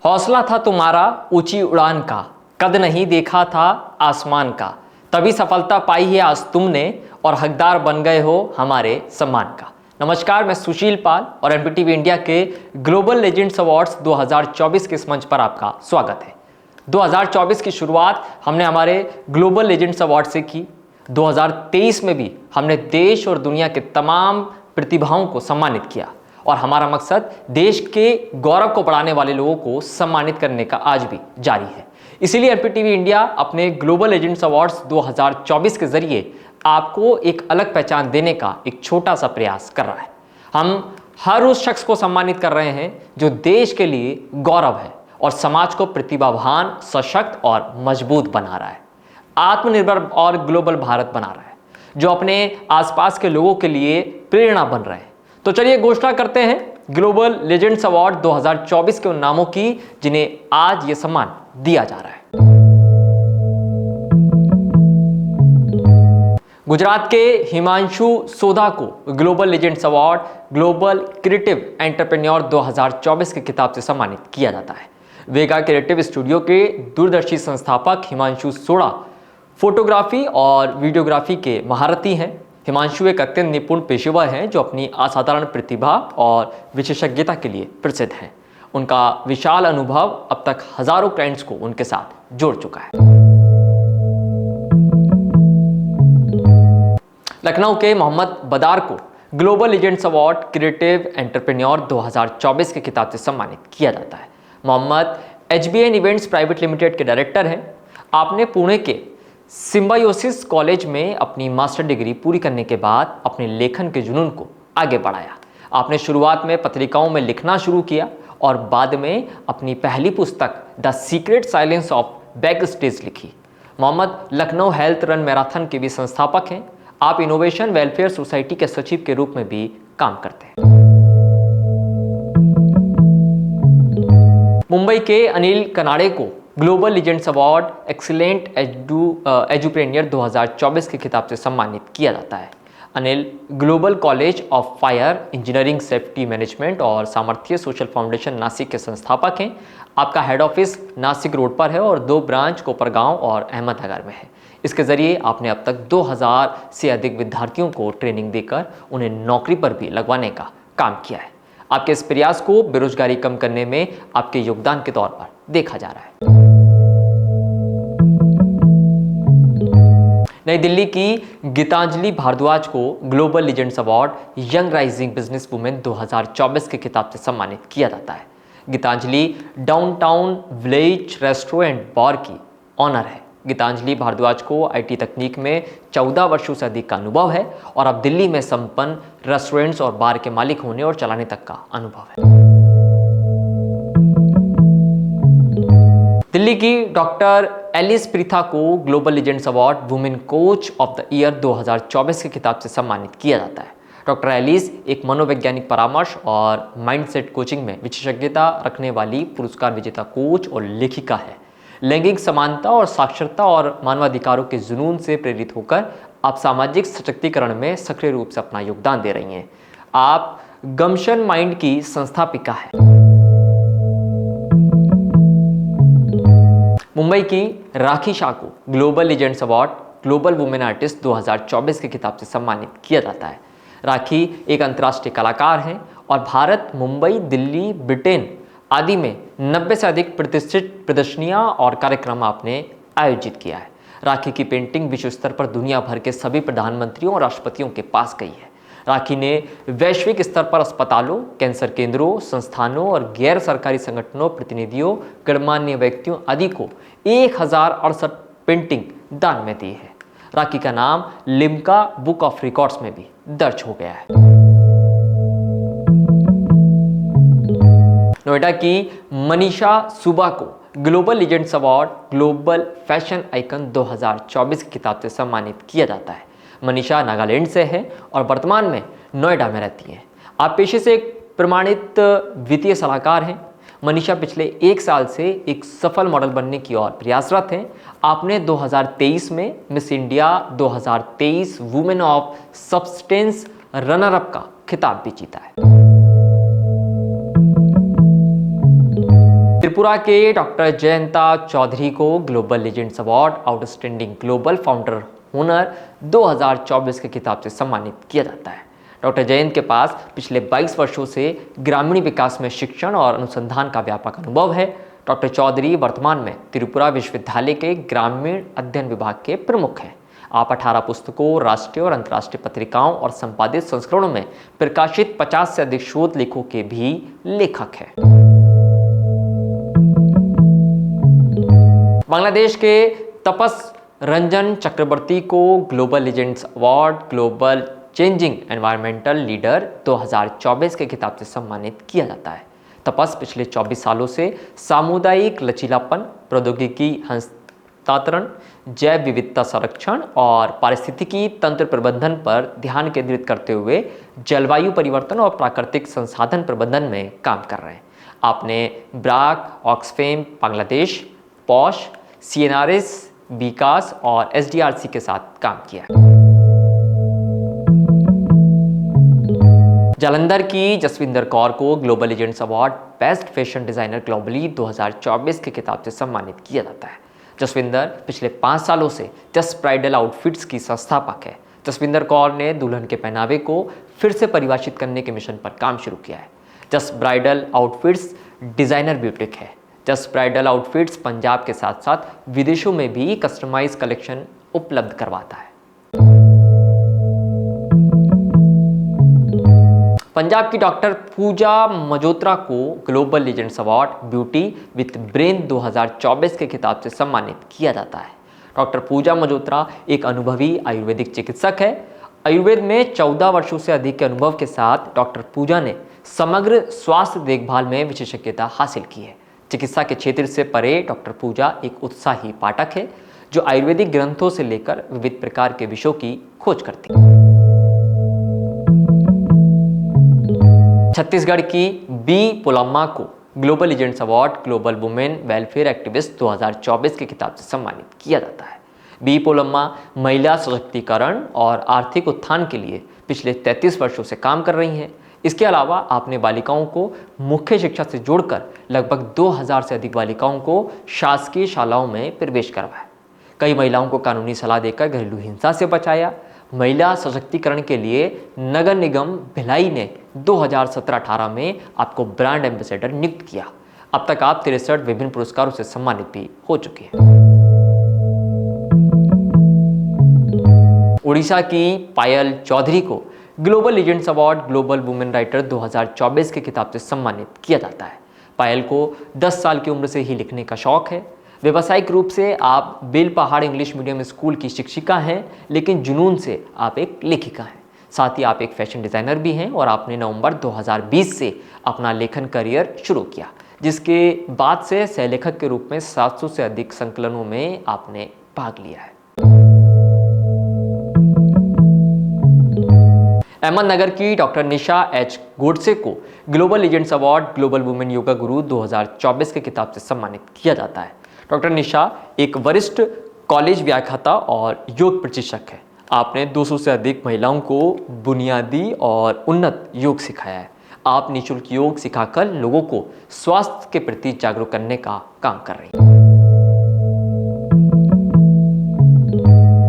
हौसला था तुम्हारा ऊंची उड़ान का, कद नहीं देखा था आसमान का, तभी सफलता पाई है आज तुमने और हकदार बन गए हो हमारे सम्मान का। नमस्कार, मैं सुशील पाल और एनपीटीवी इंडिया के ग्लोबल लेजेंड्स अवार्ड्स 2024 के इस मंच पर आपका स्वागत है। 2024 की शुरुआत हमने हमारे ग्लोबल लेजेंड्स अवार्ड से की। 2023 में भी हमने देश और दुनिया के तमाम प्रतिभाओं को सम्मानित किया और हमारा मकसद देश के गौरव को बढ़ाने वाले लोगों को सम्मानित करने का आज भी जारी है। इसीलिए एनपीटीवी इंडिया अपने ग्लोबल लेजेंड्स अवार्ड्स 2024 के जरिए आपको एक अलग पहचान देने का एक छोटा सा प्रयास कर रहा है। हम हर उस शख्स को सम्मानित कर रहे हैं जो देश के लिए गौरव है और समाज को प्रतिभावान, सशक्त और मजबूत बना रहा है, आत्मनिर्भर और ग्लोबल भारत बना रहा है, जो अपने आसपास के लोगों के लिए प्रेरणा बन रहे हैं। तो चलिए घोषणा करते हैं ग्लोबल लेजेंड्स अवार्ड 2024 के उन नामों की जिन्हें आज ये सम्मान दिया जा रहा है। गुजरात के हिमांशु सोधा को global legends award global creative entrepreneur 2024 के खिताब से सम्मानित किया जाता है। वेगा क्रिएटिव स्टूडियो के दूरदर्शी संस्थापक हिमांशु सोधा फोटोग्राफी और वीडियोग्राफी के महारथी हैं। हिमांशु एक अत्यंत निपुण पेशेवर हैं जो अपनी असाधारण प्रतिभा और विशेषज्ञता के लिए प्रसिद्ध हैं। उनका विशाल अनुभव अब तक हजारों क्लाइंट्स को उनके साथ जोड़ चुका है। लखनऊ के मोहम्मद बदार को global legends award creative entrepreneur 2024 के खिताब से सम्मानित किया जाता है। Mohammad HBN events private limited के डायरेक्टर हैं। आपने पुणे के सिम्बायोसिस कॉलेज में अपनी मास्टर डिग्री पूरी करने के बाद अपने लेखन के जुनून को आगे बढ़ाया। आपने शुरुआत में पत्रिकाओं में लिखना शुरू किया और बाद में अपनी पहली पुस्तक the secret silence of backstage लिखी। Mohammad Lucknow health run marathon के भी संस्थापक हैं। आप इनोवेशन वेलफेयर सोसाइटी के सचिव के रूप में भी काम करते हैं। मुंबई के अनिल कनाडे को ग्लोबल लेजेंड्स अवार्ड एक्सीलेंट एजुप्रेनियर 2024 के खिताब से सम्मानित किया जाता है। Anil global college of fire engineering safety management और सामर्थ्य सोशल फाउंडेशन नासिक के संस्थापक हैं। आपका हेड ऑफिस नासिक रोड पर है और 2 ब्रांच कोपरगांव और अहमदनगर में है। इसके जरिए आपने अब तक 2000 से अधिक विद्यार्थियों को ट्रेनिंग देकर उन्हें नौकरी पर भी लगवाने का काम किया है। आपके इस प्रयास को बेरोजगारी कम करने में आपके योगदान के तौर पर देखा जा रहा है। नई दिल्ली की गीतांजलि भारद्वाज को global legends award young rising business women 2024 के खिताब से सम्मानित किया जाता है। Geetanjali downtown village restaurant bar की ऑनर है। गीतांजलि भारद्वाज को IT तकनीक में 14 वर्षों से अधिक का अनुभव है और अब दिल्ली में संपन्न रेस्टोरेंट्स और बार के मालिक होने और चलाने तक का अनुभव है। दिल्ली की डॉक्टर एलिस प्रीथा को global legends award women coach of the year 2024 के खिताब से सम्मानित किया जाता है। डॉक्टर एलिस एक मनोवैज्ञानिक परामर्श और माइंडसेट कोचिंग में विशेषज्ञता रखने वाली पुरस्कार विजेता कोच और लेखिका है। लैंगिक समानता और साक्षरता और मानवाधिकारों के जुनून से प्रेरित होकर आप सामाजिक सशक्तिकरण में सक्रिय रूप से अपना योगदान दे रही हैं। आप गमशन माइंड की संस्थापिका है। मुंबई की राखी शाह को global legends award global women artist 2024 के खिताब से सम्मानित किया जाता है। राखी एक अंतर्राष्ट्रीय कलाकार हैं और भारत, मुंबई, दिल्ली, ब्रिटेन आदि में 90 से अधिक प्रतिष्ठित प्रदर्शनियां और कार्यक्रम आपने आयोजित किया है। राखी की पेंटिंग विश्व स्तर पर दुनिया भर के सभी प्रधानमंत्रियों और राष्ट्रपतियों के पास गई है। राखी ने वैश्विक स्तर पर अस्पतालों, कैंसर केंद्रों, संस्थानों और गैर सरकारी संगठनों, प्रतिनिधियों, गणमान्य व्यक्तियों आदि को 1068 पेंटिंग दान में दी है। राखी का नाम लिम्का बुक ऑफ रिकॉर्ड्स में भी दर्ज हो गया है। नोएडा की मनीषा सुबा को global legends award global fashion icon 2024 के खिताब से सम्मानित किया जाता है। मनीषा नागालैंड से है और वर्तमान में नोएडा में रहती हैं। आप पेशे से एक प्रमाणित वित्तीय सलाहकार हैं। मनीषा पिछले 1 साल से एक सफल मॉडल बनने की ओर प्रयासरत हैं। आपने 2023 में miss India 2023 women of substance runner up का खिताब भी जीता है। त्रिपुरा के डॉक्टर जयंता चौधरी को global legends award outstanding global founder हुनर 2024 के खिताब से सम्मानित किया जाता है। डॉक्टर जयंत के पास पिछले 22 वर्षों से ग्रामीण विकास में शिक्षण और अनुसंधान का व्यापक अनुभव है। डॉक्टर चौधरी वर्तमान में त्रिपुरा विश्वविद्यालय के ग्रामीण अध्ययन विभाग के प्रमुख हैं। आप 18 पुस्तकों, राष्ट्रीय और अंतर्राष्ट्रीय पत्रिकाओं और संपादित संस्करणों में प्रकाशित 50 से अधिक शोध लेखों के भी लेखक हैं। बांग्लादेश के तपस रंजन चक्रवर्ती को global legends award global changing environmental leader 2024 के खिताब से सम्मानित किया जाता है। तपस पिछले 24 सालों से सामुदायिक लचीलापन, प्रौद्योगिकी हस्तांतरण, जैव विविधता संरक्षण और पारिस्थितिकी तंत्र प्रबंधन पर ध्यान केंद्रित करते हुए जलवायु परिवर्तन और प्राकृतिक संसाधन प्रबंधन में काम कर रहे हैं। आपने Barack, Oxfam Bangladesh, posh, CNRS, विकास और SDRC के साथ काम किया है। जालंधर की जसविंदर कौर को global legends award best fashion designer globally 2024 के खिताब से सम्मानित किया जाता है। जसविंदर पिछले 5 सालों से जस्ट ब्राइडल आउटफिट्स की संस्थापक है। जसविंदर कौर ने दुल्हन के पहनावे को फिर से परिभाषित करने के मिशन पर काम शुरू किया है। Just bridal outfits designer boutique है। जस्ट ब्राइडल आउटफिट्स पंजाब के साथ साथ विदेशों में भी कस्टमाइज कलेक्शन उपलब्ध करवाता है। पंजाब की डॉक्टर पूजा मजोत्रा को global legends award beauty with brain 2024 के खिताब से सम्मानित किया जाता है। डॉक्टर पूजा मजोत्रा एक अनुभवी आयुर्वेदिक चिकित्सक है। आयुर्वेद में 14 वर्षों से अधिक के अनुभव के साथ डॉक्टर पूजा ने समग्र स्वास्थ्य देखभाल में विशेषज्ञता हासिल की है। चिकित्सा के क्षेत्र से परे डॉक्टर पूजा एक उत्साही पाठक है जो आयुर्वेदिक ग्रंथों से लेकर विविध प्रकार के विषयों की खोज करती है। छत्तीसगढ़ की बी पोलम्मा को global legends award global women welfare activist 2024 के खिताब से सम्मानित किया जाता है। बी पोलम्मा महिला सशक्तिकरण और आर्थिक उत्थान के लिए पिछले 33 वर्षों से काम कर रही हैं। इसके अलावा आपने बालिकाओं को मुख्य शिक्षा से जोड़कर लगभग 2000 से अधिक बालिकाओं को शासकीय शालाओं में प्रवेश करवाया। कई महिलाओं को कानूनी सलाह देकर घरेलू हिंसा से बचाया। महिला सशक्तिकरण के लिए नगर निगम भिलाई ने 2017-18 में आपको ब्रांड एम्बेसडर नियुक्त किया। अब तक आप 63 विभिन्न पुरस्कारों से सम्मानित भी हो चुके हैं। उड़ीसा की पायल चौधरी को global legends award global women writer 2024 के खिताब से सम्मानित किया जाता है। पायल को 10 साल की उम्र से ही लिखने का शौक है। व्यावसायिक रूप से आप बेल पहाड़ इंग्लिश मीडियम स्कूल की शिक्षिका हैं, लेकिन जुनून से आप एक लेखिका हैं। साथ ही आप एक फैशन डिज़ाइनर भी हैं और आपने नवंबर 2020 से अपना लेखन करियर शुरू किया, जिसके बाद से सहलेखक के रूप में 700 से अधिक संकलनों में आपने भाग लिया है। अहमदनगर की डॉक्टर निशा एच गोडसे को global legends award global women yoga गुरु 2024 के खिताब से सम्मानित किया जाता है। डॉक्टर निशा एक वरिष्ठ कॉलेज व्याख्याता और योग प्रशिक्षक है। आपने 200 से अधिक महिलाओं को बुनियादी और उन्नत योग सिखाया है। आप निःशुल्क योग सिखाकर लोगों को स्वास्थ्य के प्रति जागरूक करने का काम कर रही हैं।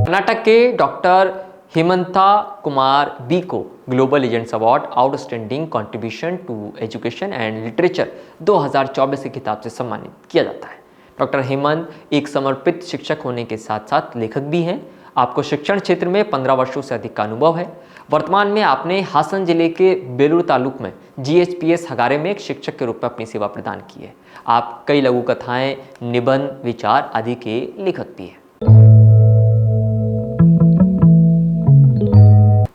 कर्नाटक के डॉक्टर हेमंता कुमार बी को global legends award outstanding contribution to education and literature 2024 के खिताब से सम्मानित किया जाता है। डॉक्टर हेमंत एक समर्पित शिक्षक होने के साथ साथ लेखक भी हैं। आपको शिक्षण क्षेत्र में 15 वर्षों से अधिक का अनुभव है। वर्तमान में आपने हासन जिले के बेलूर तालुक में GHPS हगारे में एक शिक्षक के रूप में अपनी सेवा प्रदान की है। आप कई लघु कथाएं, निबंध, विचार आदि के लेखक भी हैं।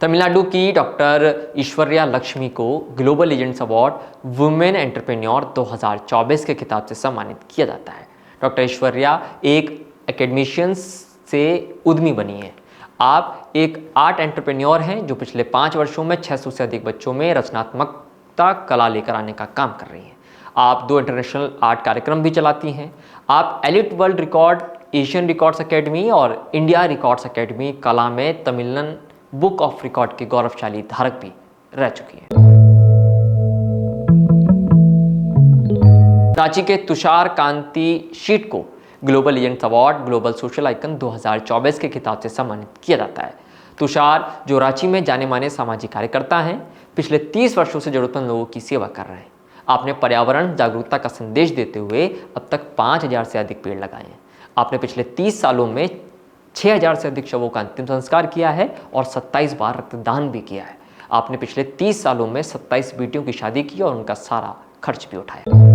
तमिलनाडु की डॉक्टर ईश्वर्या लक्ष्मी को global legends award women entrepreneur 2024 के खिताब से सम्मानित किया जाता है। डॉक्टर ईश्वर्या एक एकेडमिशियन से उद्यमी बनी है। आप एक आर्ट एंटरप्रेन्योर हैं जो पिछले 5 वर्षों में 600 से अधिक बच्चों में रचनात्मकता कला लेकर आने का काम कर रही हैं। आप 2 इंटरनेशनल आर्ट कार्यक्रम भी चलाती हैं। आप elite world record, Asian records academy और इंडिया रिकॉर्ड्स अकेडमी कला में तमिलन बुक ऑफ रिकॉर्ड की गौरवशाली धारक भी रह चुकी है। रांची के तुषार कांति शीट को global legends award global social icon 2024 के खिताब से सम्मानित किया जाता है। तुषार, जो रांची में जाने माने सामाजिक कार्यकर्ता हैं, पिछले 30 वर्षों से जरूरतमंद लोगों की सेवा कर रहे हैं। आपने पर्यावरण जागरूकता का संदेश देते हुए अब तक 5000 से अधिक पेड़ लगाए हैं। आपने पिछले 30 सालों में 6000 से अधिक शवों का अंतिम संस्कार किया है और 27 बार रक्तदान भी किया है। आपने पिछले 30 सालों में 27 बेटियों की शादी की और उनका सारा खर्च भी उठाया।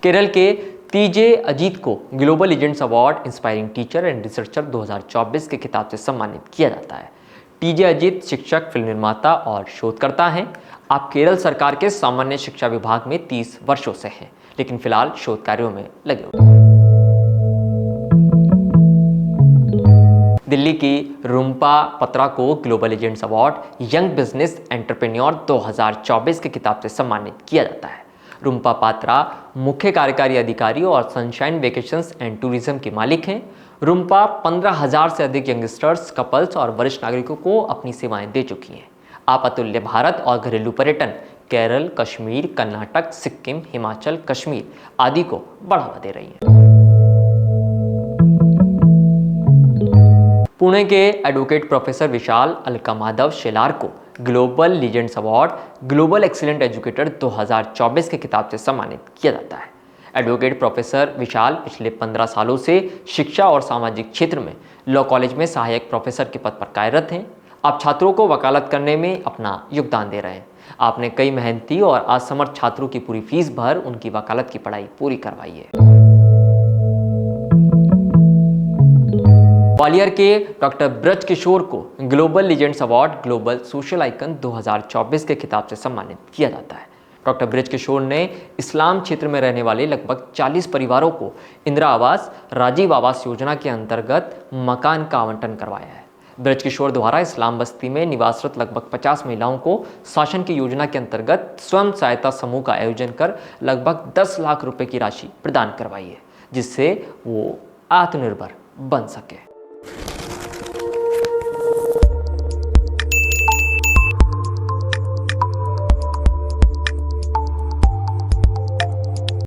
केरल के टीजे अजीत को global legends award inspiring teacher and researcher 2024 के खिताब से सम्मानित किया जाता है। टीजे अजीत शिक्षक, फिल्म निर्माता और शोधकर्ता हैं। आप केरल सरकार के सामान्य शिक्षा विभाग में 30 वर्षों से हैं, लेकिन फिलहाल शोध कार्यों में लगे हुए हैं। दिल्ली की रुम्पा पत्रा को global legends award young business entrepreneur 2024 के खिताब से सम्मानित किया जाता है। रुम्पा पात्रा मुख्य कार्यकारी अधिकारी और सनशाइन वेकेशंस एंड टूरिज्म के मालिक हैं। रुम्पा 15,000 से अधिक यंगस्टर्स, कपल्स और वरिष्ठ नागरिकों को अपनी सेवाएं दे चुकी हैं। आप अतुल्य भारत और घरेलू पर्यटन केरल, कश्मीर, कर्नाटक, सिक्किम, हिमाचल, कश्मीर आदि को बढ़ावा दे रही हैं। पुणे के एडवोकेट प्रोफेसर विशाल अलकामाधव शेलार को global legends award global excellent educator 2024 के खिताब से सम्मानित किया जाता है। एडवोकेट प्रोफेसर विशाल पिछले 15 सालों से शिक्षा और सामाजिक क्षेत्र में लॉ कॉलेज में सहायक प्रोफेसर के पद पर कार्यरत हैं। आप छात्रों को वकालत करने में अपना योगदान दे रहे हैं। आपने कई मेहनती और असमर्थ छात्रों की पूरी फीस भर उनकी वकालत की पढ़ाई पूरी करवाई है। ग्वालियर के डॉक्टर ब्रज किशोर को global legends award global social icon 2024 के खिताब से सम्मानित किया जाता है। डॉक्टर ब्रज किशोर ने इस्लाम क्षेत्र में रहने वाले लगभग 40 परिवारों को इंदिरा आवास, राजीव आवास योजना के अंतर्गत मकान का आवंटन करवाया है। ब्रज किशोर द्वारा इस्लाम बस्ती में निवासरत लगभग 50 महिलाओं को शासन की योजना के अंतर्गत स्वयं सहायता समूह का आयोजन कर लगभग 10 लाख रुपए की राशि प्रदान करवाई है, जिससे वो आत्मनिर्भर बन सके।